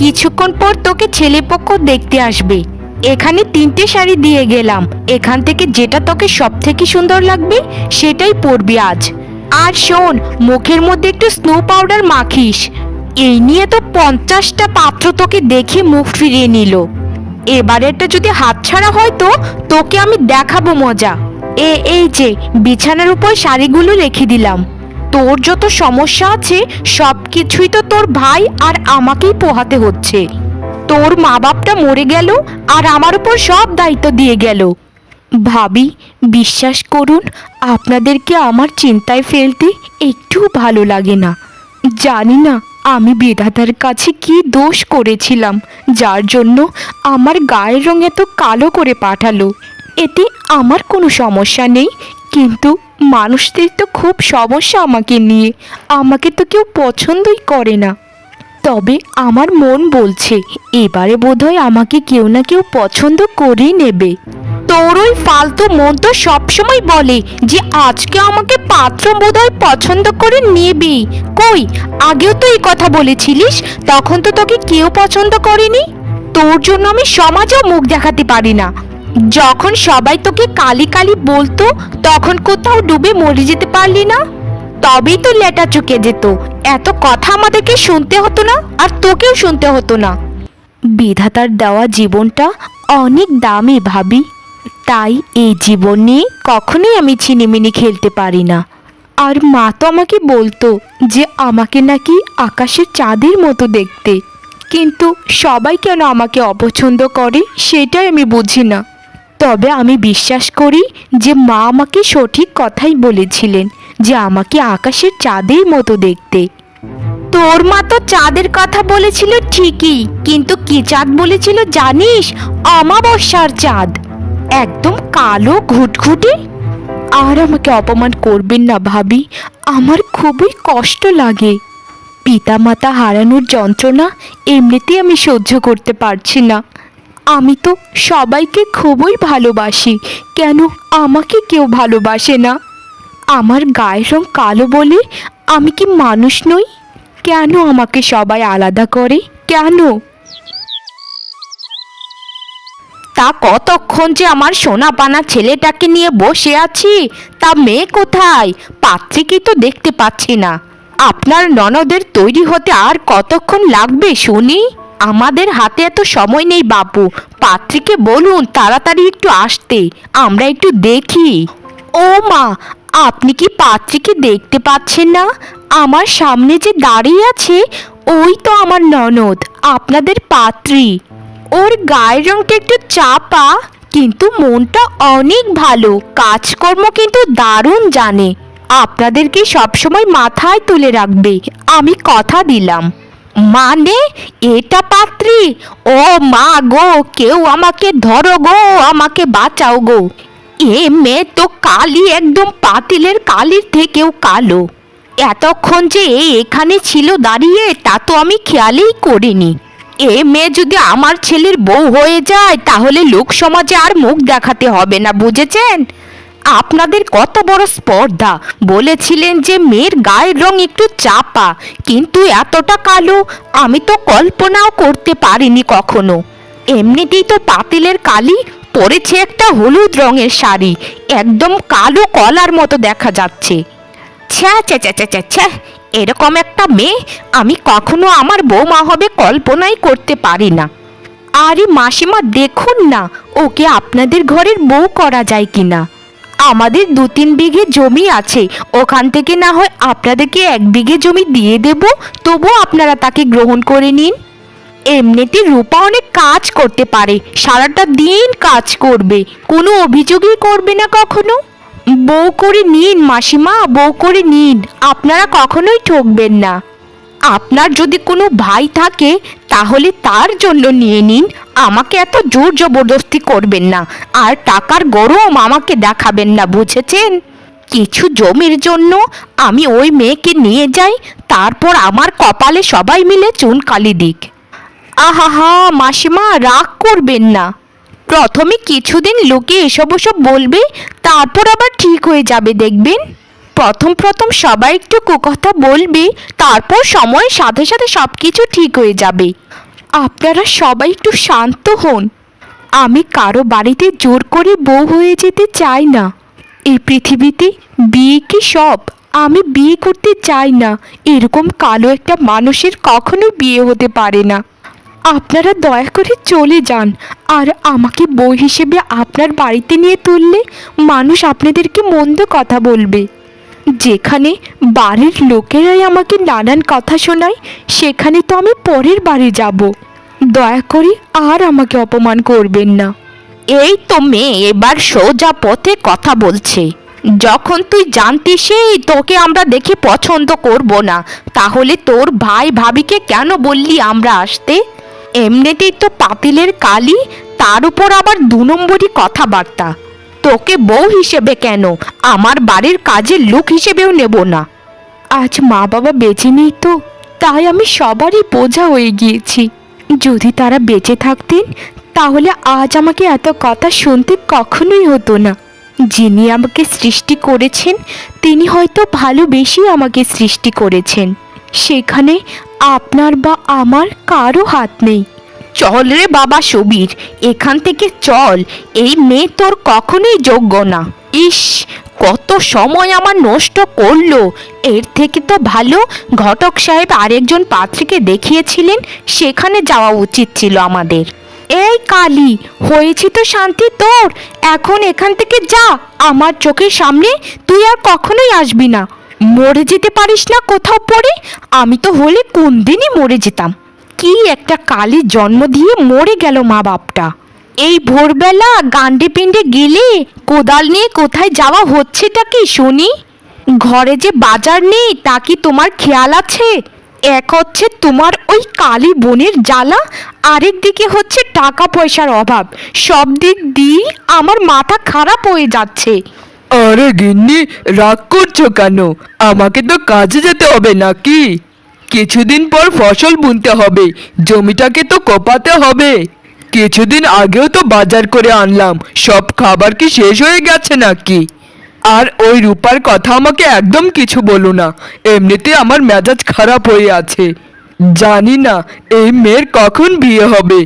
কিছুক্ষণ পর তোকে ছেলেপক্ষ দেখতে আসবে। এখানে 3টে শাড়ি দিয়ে গেলাম, এখান থেকে যেটা তোকে সব থেকে সুন্দর লাগবে সেটাই পরবি আজ। আর শোন, মুখের মধ্যে একটু স্নো পাউডার মাখিস। এই নিয়ে তো 50টা পাত্র তোকে দেখে মুখ ফিরিয়ে নিল। এবারেরটা যদি হাতছাড়া হয় তো তোকে আমি দেখাবো মজা। এই যে বিছানার উপর শাড়িগুলো রেখে দিলাম। তোর যত সমস্যা আছে সব কিছুই তো তোর ভাই আর আমাকেই পোহাতে হচ্ছে। তোর মা বাপটা মরে গেল আর আমার উপর সব দায়িত্ব দিয়ে গেল। ভাবি, বিশ্বাস করুন, আপনাদেরকে আমার চিন্তায় ফেলতে একটু ভালো লাগে না। জানি না আমি বিধাতার কাছে কি দোষ করেছিলাম, যার জন্য আমার গায়ের রং এত কালো করে পাঠালো। এতে আমার কোনো সমস্যা নেই, কিন্তু মানুষদের তো খুব সমস্যা আমাকে নিয়ে। আমাকে তো কেউ পছন্দই করে না। তবে আমার মন বলছে এবারে বোধহয় আমাকে কেউ না কেউ পছন্দ করেই নেবে। তোর ওই ফালতু মন তো সবসময় বলে যে আজকে আমাকে পাত্র বোধহয় পছন্দ করে নেবে। কই, আগেও তো এই কথা বলেছিলিস, তখন তো তোকে কেউ পছন্দ করেনি। তোর জন্য আমি সমাজেও মুখ দেখাতে পারি না। যখন সবাই তোকে কালি কালি বলতো তখন কোথাও ডুবে মরে যেতে পারলি না, তবেই তো লেটা চুকে যেত। এত কথা আমাদেরকে শুনতে হতো না, আর তোকেও শুনতে হতো না। বিধাতার দেওয়া জীবনটা অনেক দামি ভাবি, তাই এই জীবন নিয়ে কখনোই আমি ছিনিমিনি খেলতে পারি না। আর মা তো আমাকে বলতো যে আমাকে নাকি আকাশের চাঁদের মতো দেখতে, কিন্তু সবাই কেন আমাকে অপছন্দ করে সেটাই আমি বুঝি না। তবে আমি বিশ্বাস করি যে মা আমাকে সঠিক কথাই বলেছিলেন যে আমাকে আকাশের চাঁদের মতো দেখতে। তোর মা তো চাঁদের কথা বলেছিল ঠিকই, কিন্তু কি চাঁদ বলেছিল জানিস? অমাবস্যার চাঁদ, একদম কালো ঘুটঘুটে। আর আমাকে অপমান করবেন না ভাবি, আমার খুবই কষ্ট লাগে। পিতামাতা হারানোর যন্ত্রণা এমনিতেই আমি সহ্য করতে পারছি না। আমি তো সবাইকে খুবই ভালোবাসি, কেন আমাকে কেউ ভালোবাসে না? আমার গায়ের রং কালো বলে আমি কি মানুষ নই? কেন আমাকে সবাই আলাদা করে, কেন? তা কতক্ষণ যে আমার সোনাপানা ছেলেটাকে নিয়ে বসে আছি, তা মেয়ে কোথায়? পাত্রীকেই তো দেখতে পাচ্ছি না। আপনার ননদের তৈরি হতে আর কতক্ষণ লাগবে শুনি? আমাদের হাতে এত সময় নেই বাপু, পাত্রীকে বলুন তাড়াতাড়ি একটু আসতে, আমরা একটু দেখি। ও মা, আপনি কি পাত্রীকে দেখতে পাচ্ছেন না? আমার সামনে যে দাঁড়িয়ে আছে ওই তো আমার ননদ, আপনাদের পাত্রী। ওর গায়ের রংটা একটু চাপা, কিন্তু মনটা অনেক ভালো, কাজকর্ম কিন্তু দারুণ জানে। আপনাদেরকে সবসময় মাথায় তুলে রাখবে, আমি কথা দিলাম। মানে এটা পাত্রী? ও মা গো, কেউ আমাকে ধরো গো, আমাকে বাঁচাও গো। এ মেয়ে তো কালি, একদম পাতিলের কালির থেকেও কালো। এতক্ষণ যে এখানে ছিল দাঁড়িয়ে তা তো আমি খেয়ালই করিনি। এ মেয়ে যদি আমার ছেলের বউ হয়ে যায় তাহলে লোক সমাজে আর মুখ দেখাতে হবে না, বুঝেছেন? আপনাদের কত বড় স্পর্ধা! বলেছিলেন যে মেয়ের গায়ের রং একটু চাপা, কিন্তু এতটা কালো আমি তো কল্পনাও করতে পারিনি কখনো। এমনিতেই তো পাতিলের কালি, পরেছে একটা হলুদ রঙের শাড়ি, একদম কালো কলার মতো দেখা যাচ্ছে। ছ্যা ছ্যা ছ্যা ছ্যা ছ্যা ছ্যা, এরকম একটা মেয়ে আমি কখনো আমার বৌমা হবে কল্পনাই করতে পারি না। আরে মাসিমা, দেখুন না ওকে আপনাদের ঘরের বউ করা যায় কিনা। আমাদের 2-3 বিঘে জমি আছে, ওখান থেকে না হয় আপনাদেরকে 1 বিঘে জমি দিয়ে দেব, তবুও আপনারা তাকে গ্রহণ করে নিন। এমনিতে রূপা অনেক কাজ করতে পারে, সারাটা দিন কাজ করবে, কোনো অভিযোগই করবে না কখনো। বউ করে নিন মাসিমা, বউ করে নিন, আপনারা কখনোই ঠকবেন না। আপনার যদি কোনো ভাই থাকে তাহলে তার জন্য নিয়ে নিন, আমাকে এত জোর জবরদস্তি করবেন না, আর টাকার গরম আমাকে দেখাবেন না, বুঝেছেন? কিছু জমির জন্য আমি ওই মেয়েকে নিয়ে যাই, তারপর আমার কপালে সবাই মিলে চুনকালি দিক। আহা মাসিমা, রাগ করবেন না। প্রথমে কিছুদিন লোকে এসব ওসব বলবে, তারপর আবার ঠিক হয়ে যাবে দেখবেন। প্রথম সবাই একটু কুকথা বলবে, তারপর সময়ের সাথে সাথে সব কিছু ঠিক হয়ে যাবে। আপনারা সবাই একটু শান্ত হন। আমি কারো বাড়িতে জোর করে বউ হয়ে যেতে চাই না। এই পৃথিবীতে বিয়ে কি সব? আমি বিয়ে করতে চাই না। এরকম কালো একটা মানুষের কখনো বিয়ে হতে পারে না। আপনারা দয়া করে চলে যান। আর আমাকে বউ হিসেবে আপনার বাড়িতে নিয়ে তুললে মানুষ আপনাদেরকে মন্দ কথা বলবে। যেখানে বাড়ির লোকেরাই আমাকে নানান কথা শোনায়, সেখানে তো আমি পরের বাড়ি যাব। দয়া করে আর আমাকে অপমান করবেন না। এই তো মেয়ে এবার সোজা পথে কথা বলছে। যখন তুই জানতিসই তোকে আমরা দেখে পছন্দ করব না, তাহলে তোর ভাই ভাবিকে কেন বললি আমরা আসতে? এমনিতেই তো পাতিলের কালি, তার উপর আবার 2 নম্বরই কথাবার্তা। তোকে বউ হিসেবে কেন, আমার বাড়ির কাজের লোক হিসেবেও নেব না। আজ মা বাবা বেঁচে নেই তো, তাই আমি সবারই বোঝা হয়ে গিয়েছি। যদি তারা বেঁচে থাকতেন তাহলে আজ আমাকে এত কথা শুনতে কখনোই হতো না। যিনি আমাকে সৃষ্টি করেছেন তিনি হয়তো ভালোবেসেই আমাকে সৃষ্টি করেছেন। সেখানে আপনার বা আমার কারো হাত নেই। চল রে বাবা সুবীর, এখান থেকে চল। এই মেয়ে তোর কখনোই যোগ্য না। ইস, কত সময় আমার নষ্ট করলো। এর থেকে তো ভালো ঘটক সাহেব আরেকজন পাত্রীকে দেখিয়েছিলেন, সেখানে যাওয়া উচিত ছিল আমাদের। এই কালী, হয়েছে তো শান্তি তোর, এখন এখান থেকে যা। আমার চোখের সামনে তুই আর কখনোই আসবি না। মরে যেতে পারিস না কোথাও পড়ে? আমি তো হলে কোন দিনই মরে যেতাম। কি একটা কালী জন্ম দিয়ে মরে গেল মা বাপটা। এই ভোরবেলা গান্ডে পিণ্ডে গেলে কোদাল নিয়ে কোথায় যাওয়া হচ্ছেটা কি শুনি? ঘরে যে বাজার নেই তা কি তোমার খেয়াল আছে? এক হচ্ছে তোমার ওই কালী বোনের জ্বালা, আরেক দিকে হচ্ছে টাকা পয়সার অভাব। সব দিক দিয়ে আমার মাথা খারাপ হয়ে যাচ্ছে। আরে গিন্নি, রাগ করছো কেন? আমাকে তো কাজে যেতে হবে নাকি? কিছুদিন পর ফসল বুনতে হবে, জমিটাকে তো কোপাতে হবে। কিছুদিন আগেও তো বাজার করে আনলাম, সব খাবার কি শেষ হয়ে গেছে নাকি? আর ওই রূপার কথা আমাকে একদম কিছু বলো না, এমনিতে আমার মেজাজ খারাপ হয়ে আছে। জানি না এই মেয়ের কখন বিয়ে হবে।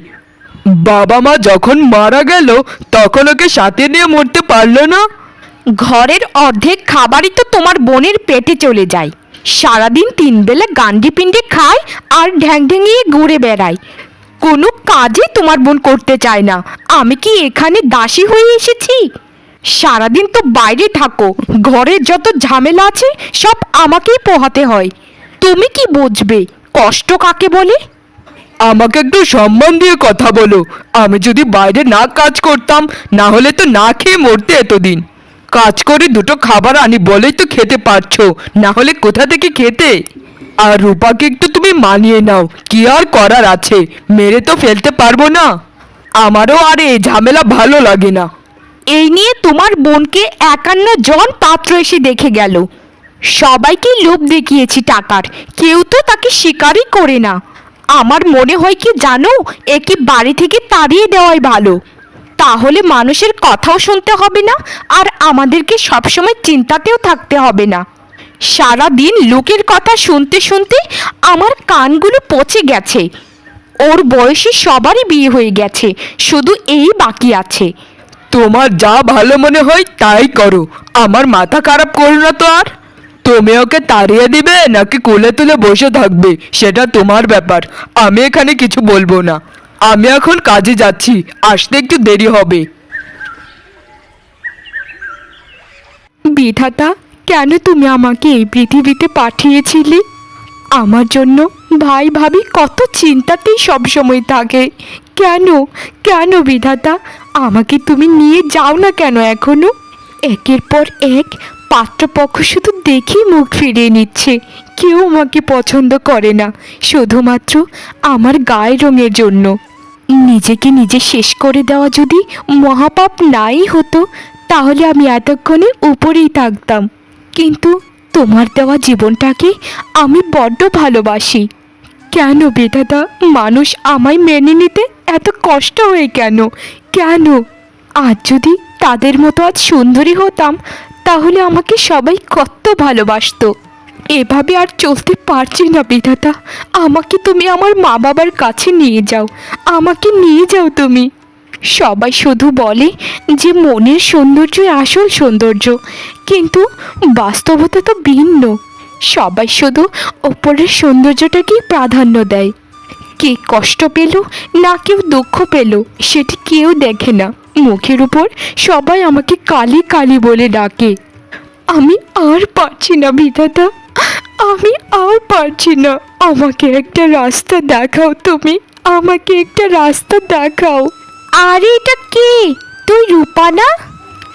বাবা মা যখন মারা গেল তখন ওকে সাথে নিয়ে মরতে পারলো না। ঘরের অর্ধেক খাবারই তো তোমার বোনের পেটে চলে যায়। সারাদিন 3 বেলা গান্ডি পিণ্ডে খায় আর ঢ্যাং ঢ্যাঙিয়ে ঘুরে বেড়ায়। কোনো কাজই তোমার বোন করতে চায় না। আমি কি এখানে দাসী হয়ে এসেছি? সারাদিন তো বাইরে থাকো, ঘরের যত ঝামেলা আছে সব আমাকেই পোহাতে হয়। তুমি কি বুঝবে কষ্ট কাকে বলে? আমাকে একটু সম্মান দিয়ে কথা বলো। আমি যদি বাইরে না কাজ করতাম, না হলে তো না খেয়ে মরতে এতদিন। কাজ করে 2টো খাবার আনি বলেই তো খেতে পারছো, না হলে কোথা থেকে খেতে? আর রূপাকে একটু তুমি মানিয়ে নাও, কি আর করার আছে, মেরে তো ফেলতে পারবো না। আমারও আর এই ঝামেলা ভালো লাগে না। এই নিয়ে তোমার বোনকে 51 জন পাত্র এসে দেখে গেল। সবাইকে লোভ দেখিয়েছি টাকার, কেউ তো তাকে স্বীকারই করে না। আমার মনে হয় কি জানো, একে বাড়ি থেকে তাড়িয়ে দেওয়াই ভালো। তাহলে মানুষের কথাও শুনতে হবে না, আর আমাদেরকে সবসময় চিন্তাতেও থাকতে হবে না। সারা দিন লোকের কথা শুনতে শুনতে আমার কানগুলো পচে গেছে। ওর বয়সী সবারই বিয়ে হয়ে গেছে, শুধু এই বাকি আছে। তোমার যা ভালো মনে হয় তাই করো, আমার মাথা খারাপ করো না তো। আর তুমি ওকে তাড়িয়ে দিবে নাকি কোলে তুলে বসে থাকবে সেটা তোমার ব্যাপার, আমি এখানে কিছু বলবো না। আমি এখন কাজে যাচ্ছি, আসতে একটু দেরি হবে। বিধাতা, কেন তুমি আমাকে এই পৃথিবীতে পাঠিয়েছিলে? আমার জন্য ভাই ভাবি কত চিন্তাতেই সবসময় থাকে। কেন কেন বিধাতা, আমাকে তুমি নিয়ে যাও না কেন এখনো? একের পর এক পাত্রপক্ষ শুধু দেখেই মুখ ফিরিয়ে নিচ্ছে। কেউ আমাকে পছন্দ করে না, শুধুমাত্র আমার গায়ের রঙের জন্য। নিজেকে নিজে শেষ করে দেওয়া যদি মহাপাপ নাই হতো, তাহলে আমি এতক্ষণে উপরেই থাকতাম। কিন্তু তোমার দেওয়া জীবনটাকে আমি বড্ড ভালোবাসি। কেন বিধাতা, মানুষ আমায় মেনে নিতে এত কষ্ট হয়ে কেন? কেন? আজ যদি তাদের মতো আজ সুন্দরী হতাম, তাহলে আমাকে সবাই কত ভালোবাসতো। এভাবে আর চলতে পারছি না বিধাতা। আমাকে তুমি আমার মা বাবার কাছে নিয়ে যাও, আমাকে নিয়ে যাও তুমি। সবাই শুধু বলে যে মনের সৌন্দর্যই আসল সৌন্দর্য, কিন্তু বাস্তবতা তো ভিন্ন। সবাই শুধু ওপরের সৌন্দর্যটাকেই প্রাধান্য দেয়। কে কষ্ট পেল না কেউ দুঃখ পেল সেটি কেউ দেখে না। মুখের উপর সবাই আমাকে কালী কালী বলে ডাকে। আমি আর পারছি না বিধাতা, আমি আর পারছি না। আমাকে একটা রাস্তা দেখাও তুমি, আমাকে একটা রাস্তা দেখাও। আরে এটা কে? তুই রূপা না?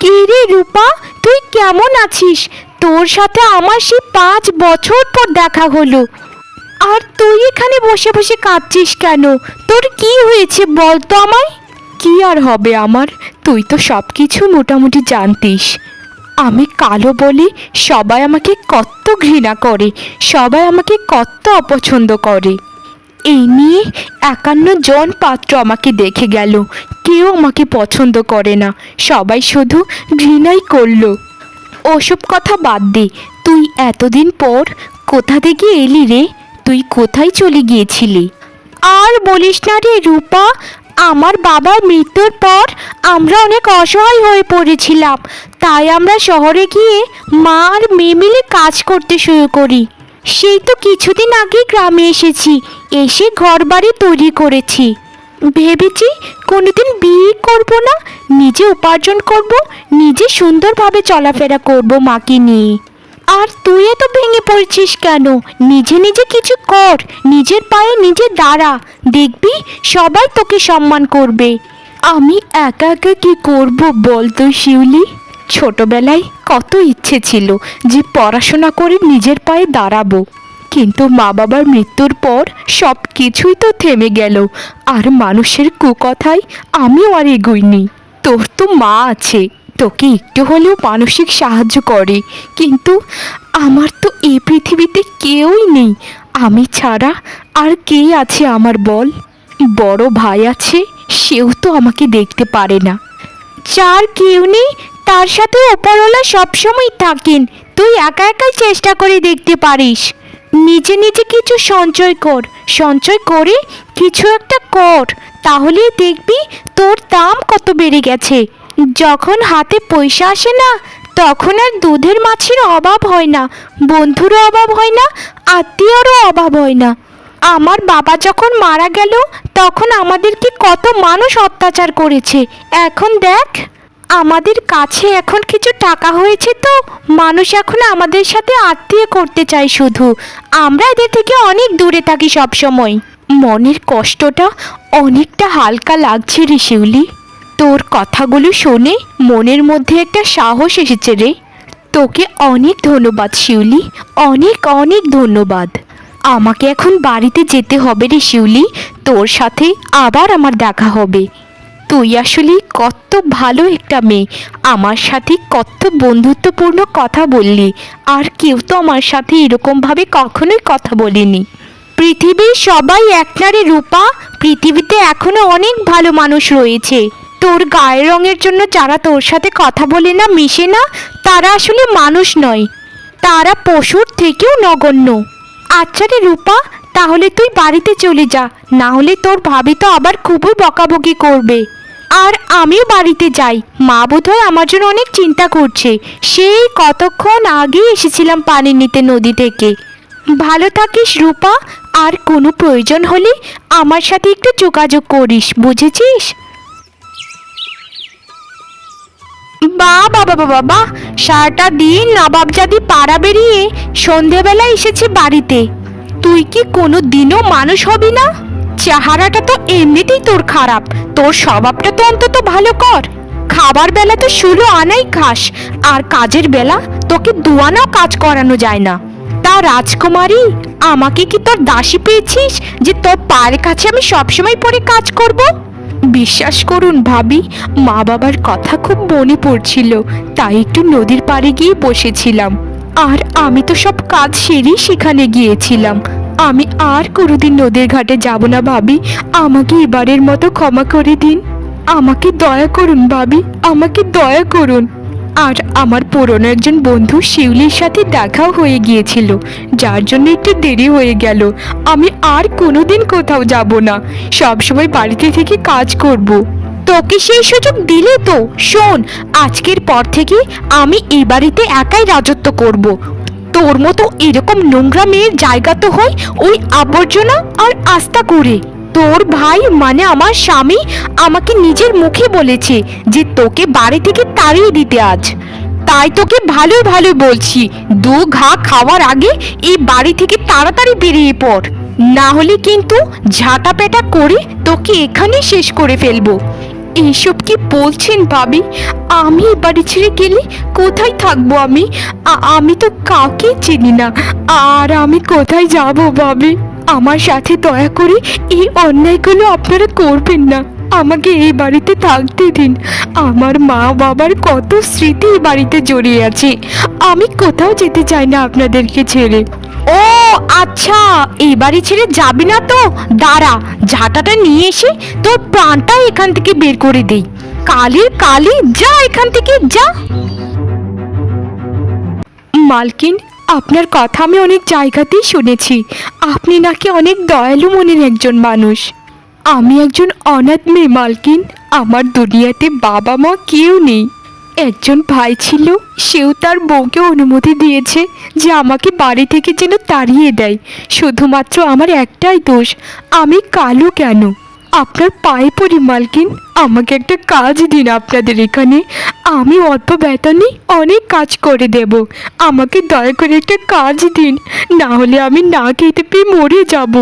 কে রে রূপা, তুই কেমন আছিস? তোর সাথে আমার সেই 5 বছর পর দেখা হলো। আর তুই এখানে বসে বসে কাঁদছিস কেন? তোর কি হয়েছে বল তো আমায়। কি আর হবে আমার, তুই তো সব কিছু মোটামুটি জানতিস। আমি কালো বলে সবাই আমাকে কত ঘৃণা করে, সবাই আমাকে কত অপছন্দ করে। এই নিয়ে 51 জন পাত্র আমাকে দেখে গেল, কেউ আমাকে পছন্দ করে না, সবাই শুধু ঘৃণাই করলো। ওসব কথা বাদ দে, তুই এতদিন পর কোথা থেকে এলি রে? তুই কোথায় চলে গিয়েছিলি? আর বলিস না রে রূপা, আমার বাবার মৃত্যুর পর আমরা অনেক অসহায় হয়ে পড়েছিলাম। তাই আমরা শহরে গিয়ে মা আর মেয়ে মিলে কাজ করতে শুরু করি। সেই তো কিছুদিন আগে গ্রামে এসেছি, এসে ঘর বাড়ি তৈরি করেছি। ভেবেছি কোনোদিন বিয়ে করব না, নিজে উপার্জন করব, নিজে সুন্দরভাবে চলাফেরা করব মাকে নিয়ে। আর তুই এত ভেঙে পড়ছিস কেন? নিজে নিজে কিছু কর, নিজের পায়ে নিজে দাঁড়া, দেখবি সবাই তোকে সম্মান করবে। আমি একা একা কি করব বল তুই শিউলি? ছোটবেলায় কত ইচ্ছে ছিল যে পড়াশোনা করে নিজের পায়ে দাঁড়াবো, কিন্তু মা বাবার মৃত্যুর পর সব কিছুই তো থেমে গেল। আর মানুষের কুকথায় আমিও আর এগোইনি। তোর তো মা আছে, তোকে একটু হলেও মানসিক সাহায্য করে, কিন্তু আমার তো এই পৃথিবীতে কেউই নেই। আমি ছাড়া আর কে আছে আমার বল? বড় ভাই আছে, সেও তো আমাকে দেখতে পারে না। যার কেউ নেই তার সাথে ওপরওয়ালা সবসময় থাকেন। তুই একা একাই চেষ্টা করে দেখতে পারিস। নিজে নিজে কিছু সঞ্চয় কর, সঞ্চয় করে কিছু একটা কর, তাহলে দেখবি তোর দাম কত বেড়ে গেছে। যখন হাতে পয়সা আসে না, তখন আর দুধের মাছের অভাব হয় না, বন্ধুরও অভাব হয় না, আত্মীয়রও অভাব হয় না। আমার বাবা যখন মারা গেল তখন আমাদেরকে কত মানুষ অত্যাচার করেছে। এখন দেখ, আমাদের কাছে এখন কিছু টাকা হয়েছে তো মানুষ এখন আমাদের সাথে আত্মীয় করতে চায় শুধু। আমরা এদের থেকে অনেক দূরে থাকি সব সময়। মনের কষ্টটা অনেকটা হালকা লাগছে রে শিউলি। তোর কথাগুলো শুনে মনের মধ্যে একটা সাহস এসেছে রে। তোকে অনেক ধন্যবাদ শিউলি, অনেক অনেক ধন্যবাদ। আমাকে এখন বাড়িতে যেতে হবে রে শিউলি, তোর সাথে আবার আমার দেখা হবে। তুই আসলে কত ভালো একটা মেয়ে, আমার সাথে কত বন্ধুত্বপূর্ণ কথা বললি। আর কেউ তো আমার সাথে এরকমভাবে কখনোই কথা বলেনি। পৃথিবীর সবাই এক নারী রূপা, পৃথিবীতে এখনো অনেক ভালো মানুষ রয়েছে। তোর গায়ের রঙের জন্য যারা তোর সাথে কথা বলে না, মিশে না, তারা আসলে মানুষ নয়, তারা পশুর থেকেও নগণ্য। আচ্ছা রে রূপা, তাহলে তুই বাড়িতে চলে যা, না হলে তোর ভাবি তো আবার খুবই বকাবকি করবে। আর আমিও বাড়িতে যাই, মা বোধহয় আমার জন্য অনেক চিন্তা করছে। সেই কতক্ষণ আগেই এসেছিলাম পানি নিতে নদী থেকে। ভালো থাকিস রূপা, আর কোনো প্রয়োজন হলে আমার সাথে একটু যোগাযোগ করিস, বুঝেছিস? বাবা বাবা বাবা, সারাটা দিন নবাবজাদি পাড়া বেরিয়ে সন্ধেবেলা এসেছে বাড়িতে। তুই কি কোনো দিনও মানুষ হবি না? চেহারাটা তো এমনিতেই তোর খারাপ, তোর স্বভাবটা তো অন্তত ভালো কর। খাবার বেলা তো 16 আনাই খাস, আর কাজের বেলা তোকে 2 আনাও কাজ করানো যায় না। তা রাজকুমারী, আমাকে কি তোর দাসী পেয়েছিস যে তোর পায়ের কাছে আমি সবসময় পরে কাজ করব? বিশ্বাস করুন ভাবি, মা বাবার কথা খুব মনে পড়ছিল, তাই একটু নদীর পাড়ে গিয়ে বসেছিলাম। আর আমি তো সব কাজ সেরেই সেখানে গিয়েছিলাম। আমি আর কোনোদিন নদীর ঘাটে যাব না ভাবি, আমাকে এবারের মতো ক্ষমা করে দিন। আমাকে দয়া করুন ভাবি, আমাকে দয়া করুন। আর আমার পুরনো একজন বন্ধু শিউলির সাথে দেখাও হয়ে গিয়েছিল, যার জন্য একটু দেরি হয়ে গেল। আমি আর কোনোদিন কোথাও যাব না, সবসময় বাড়িতে থেকে কাজ করব। তোকে সেই সুযোগ দিলে তো। শোন, আজকের পর থেকে আমি এই বাড়িতে একাই রাজত্ব করব। তোর মতো এরকম নোংরা মেয়ের জায়গা তো হয় ওই আবর্জনা আর আস্থা করে। তোর ভাই মানে আমার স্বামী আমাকে নিজের মুখে বলেছে যে তোকে বাড়ি থেকে তাড়িয়ে দিতে আজ। তাই তোকে ভালো ভালো বলছি, দু ঘা খাওয়ার আগে এই বাড়ি থেকে তাড়াতাড়ি বেরিয়ে পড়, না হলে কিন্তু ঝাঁটা পেটা করে তোকে এখানে শেষ করে ফেলবো। এইসব কি বলছেন ভাবি? আমি এ বাড়ি ছেড়ে গেলে কোথায় থাকবো আমি? আমি তো কাউকে চিনি না, আর আমি কোথায় যাব ভাবি? আমার সাথে দয়া করে এই অন্যায়গুলো আপনারা করবেন না, আমাকে এই বাড়িতে থাকতে দিন। আমার মা বাবার কত স্মৃতি এই বাড়িতে জড়িয়ে আছে, আমি কোথাও যেতে চাই না আপনাদেরকে ছেড়ে। ও আচ্ছা, এই বাড়ি ছেড়ে যাবি না তো? দাঁড়া, ঝাঁটাটা নিয়ে এসে তোর প্রাণটা এখান থেকে বের করে দেই। কালির কালি, যা এখান থেকে যা। মালকিন, আপনার কথা আমি অনেক জায়গাতেই শুনেছি, আপনি নাকি অনেক দয়ালু মনের একজন মানুষ। আমি একজন অনাথ মেয়ে মালকিন, আমার দুনিয়াতে বাবা মা কেউ নেই। একজন ভাই ছিল, সেও তার বউকে অনুমতি দিয়েছে যে আমাকে বাড়ি থেকে যেন তাড়িয়ে দেয়। শুধুমাত্র আমার একটাই দোষ, আমি কালো কেন? আপনার পায়ে পড়ি মালকিন, আমাকে একটা কাজ দিন আপনাদের এখানে। আমি অল্প বেতনে অনেক কাজ করে দেব, আমাকে দয়া করে একটা কাজ দিন, না হলে আমি না খেতে পেয়ে মরে যাব।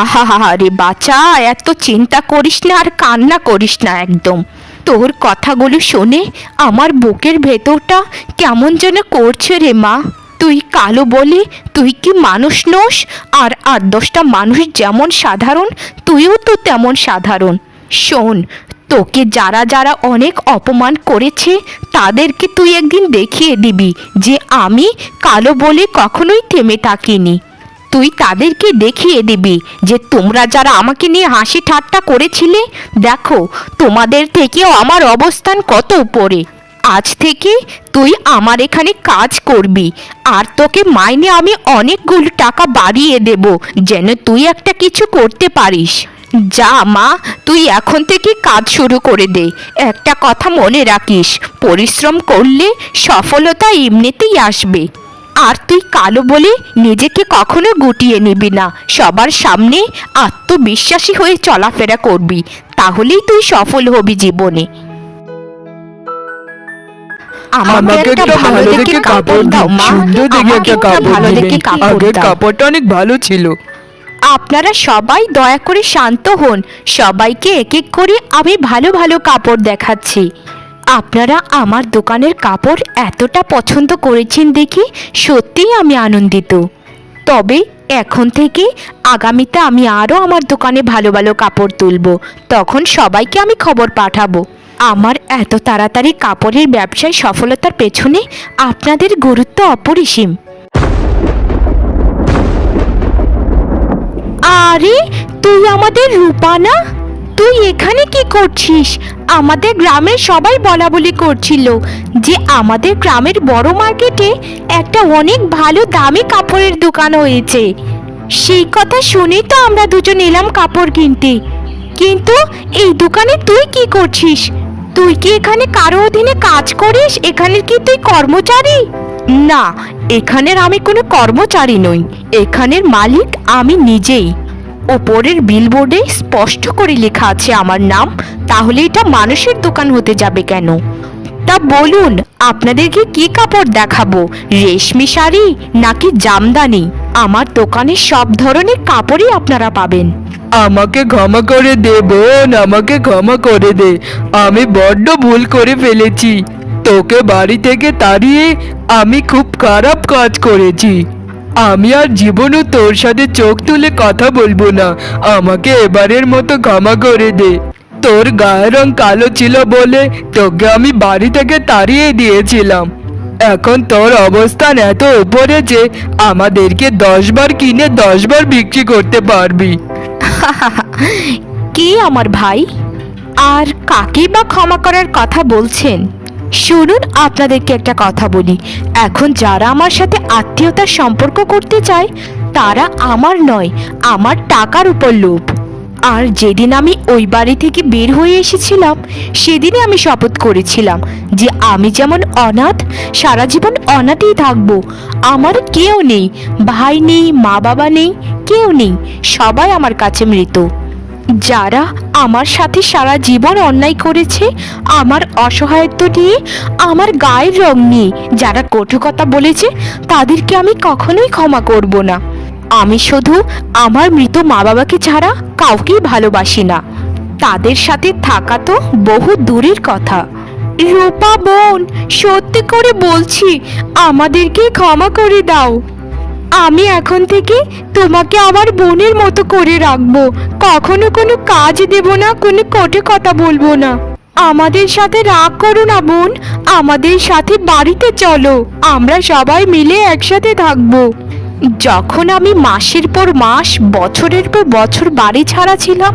আহা রে বাচ্চা, এত চিন্তা করিস না আর কান্না করিস না একদম। তোর কথাগুলো শুনে আমার বুকের ভেতরটা কেমন যেন করছে রে মা। তুই কালো বলে তুই কি মানুষ নোস? আর 8-10টা মানুষ যেমন সাধারণ, তুইও তো তেমন সাধারণ। শোন, তোকে যারা যারা অনেক অপমান করেছে তাদেরকে তুই একদিন দেখিয়ে দিবি যে আমি কালো বলে কখনোই থেমে থাকিনি। তুই তাদেরকে দেখিয়ে দিবি যে তোমরা যারা আমাকে নিয়ে হাসি ঠাট্টা করেছিলে, দেখো তোমাদের থেকেও আমার অবস্থান কত উপরে। আজ থেকে তুই আমার এখানে কাজ করবি, আর তোকে মাইনে আমি অনেকগুলো টাকা বাড়িয়ে দেব যেন তুই একটা কিছু করতে পারিস। যা মা, তুই এখন থেকে কাজ শুরু করে দে। একটা কথা মনে রাখিস, পরিশ্রম করলে সফলতা এমনিতেই আসবে। আর তুই কালো বলে নিজেকে কখনো গুটিয়ে নিবি না, সবার সামনে আত্মবিশ্বাসী হয়ে চলাফেরা করবি, তাহলেই তুই সফল হবি জীবনে। আমাকে একটা ভালো দেখে কাপড় দাও মা, সুন্দর দেখে একটা কাপড় দিবেন। আগের কাপড়টা অনেক ভালো ছিল। আপনারা সবাই দয়া করে শান্ত হন, সবাইকে এক এক করে আমি ভালো ভালো কাপড় দেখাচ্ছি। আপনারা আমার দোকানের কাপড় এতটা পছন্দ করেছেন দেখে সত্যিই আমি আনন্দিত। তবে এখন থেকে আগামীতে আমি আরও আমার দোকানে ভালো ভালো কাপড় তুলব, তখন সবাইকে আমি খবর পাঠাবো। আমার এত তাড়াতাড়ি কাপড়ের ব্যবসায় সফলতার পেছনে আপনাদের গুরুত্ব অপরিসীম। আরে, তুই আমাদের রূপা না? তুই এখানে কি করছিস? আমাদের গ্রামের সবাই বলা বলি করছিল যে আমাদের গ্রামের বড় মার্কেটে একটা অনেক ভালো দামি কাপড়ের দোকান হয়েছে। সেই কথা শুনেই তো আমরা দুজন এলাম কাপড় কিনতে। কিন্তু এই দোকানে তুই কি করছিস? তুই কি এখানে কারো অধীনে কাজ করিস? এখানের কি তুই কর্মচারী? না, এখানের আমি কোনো কর্মচারী নই, এখানের মালিক আমি নিজেই। ওপরের বিলবোর্ডে স্পষ্ট করে লেখা আছে আমার নাম, তাহলে এটা মানুষের দোকান হতে যাবে কেন? তা বলুন, আপনাদেরকে কি কাপড় দেখাবো? রেশমি শাড়ি নাকি জামদানি? আমার দোকানে সব ধরনের কাপড়ই আপনারা পাবেন। আমাকে ক্ষমা করে দে বোন, আমাকে ক্ষমা করে দে, আমি বড্ড ভুল করে ফেলেছি। তোকে বাড়ি থেকে তাড়িয়ে আমি খুব খারাপ কাজ করেছি। আমি আর জীবনও তোর সাথে চোখ তুলে কথা বলবো না, আমাকে এবারের মতো ক্ষমা করে দে। তোর গায়ের রং কালো ছিল বলে তোকে আমি বাড়ি থেকে তাড়িয়ে দিয়েছিলাম। এখন তোর অবস্থান এত উপরে যে আমাদেরকে 10 বার কিনে 10 বার বিক্রি করতে পারবি। কে আমার ভাই? আর কাকে বা ক্ষমা করার কথা বলছেন? শুনুন, আপনাদেরকে একটা কথা বলি। এখন যারা আমার সাথে আত্মীয়তার সম্পর্ক করতে চায় তারা আমার নয়, আমার টাকার উপর লোভ। আর যেদিন আমি ওই বাড়ি থেকে বের হয়ে এসেছিলাম সেদিনই আমি শপথ করেছিলাম যে আমি যেমন অনাথ সারা জীবন অনাথই থাকবো। আমার কেউ নেই, ভাই নেই, মা বাবা নেই, কেউ নেই, সবাই আমার কাছে মৃত। যারা আমার সাথে সারা জীবন অন্যায় করেছে, আমার অসহায়ত্ব নিয়ে, আমার গায়ের রং নিয়ে যারা কটু কথা বলেছে, তাদেরকে আমি কখনোই ক্ষমা করব না। আমি শুধু আমার মৃত মা বাবাকে ছাড়া কাউকেই ভালোবাসি না। তাদের সাথে থাকা তো বহু দূরের কথা। রূপা বোন, সত্যি করে বলছি, আমাদেরকে ক্ষমা করে দাও। আমি এখন থেকে তোমাকে আমার বোনের মতো করে রাখবো, কখনো কোনো কাজ দেব না, কোনো কটু কথা বলবো না। আমাদের সাথে রাগ করো না বোন, আমাদের সাথে বাড়িতে চলো, আমরা সবাই মিলে একসাথে থাকবো। যখন আমি মাসের পর মাস, বছরের পর বছর বাড়ি ছাড়া ছিলাম,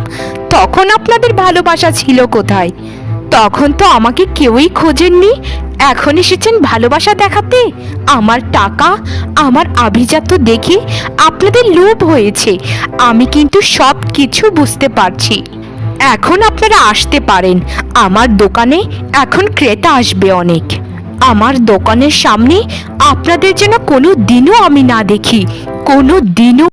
তখন আপনাদের ভালোবাসা ছিল কোথায়? তখন তো আমাকে কেউই খোঁজেননি। এখন এসেছেন ভালোবাসা দেখাতে। আমার টাকা, আমার আভিজাত্য দেখে আপনাদের লোভ হয়েছে। আমি কিন্তু সব কিছু বুঝতে পারছি। এখন আপনারা আসতে পারেন। আমার দোকানে এখন ক্রেতা আসবে অনেক। আমার দোকানের সামনে আপনাদের যেন কোনো দিনও আমি না দেখি, কোনো দিনও।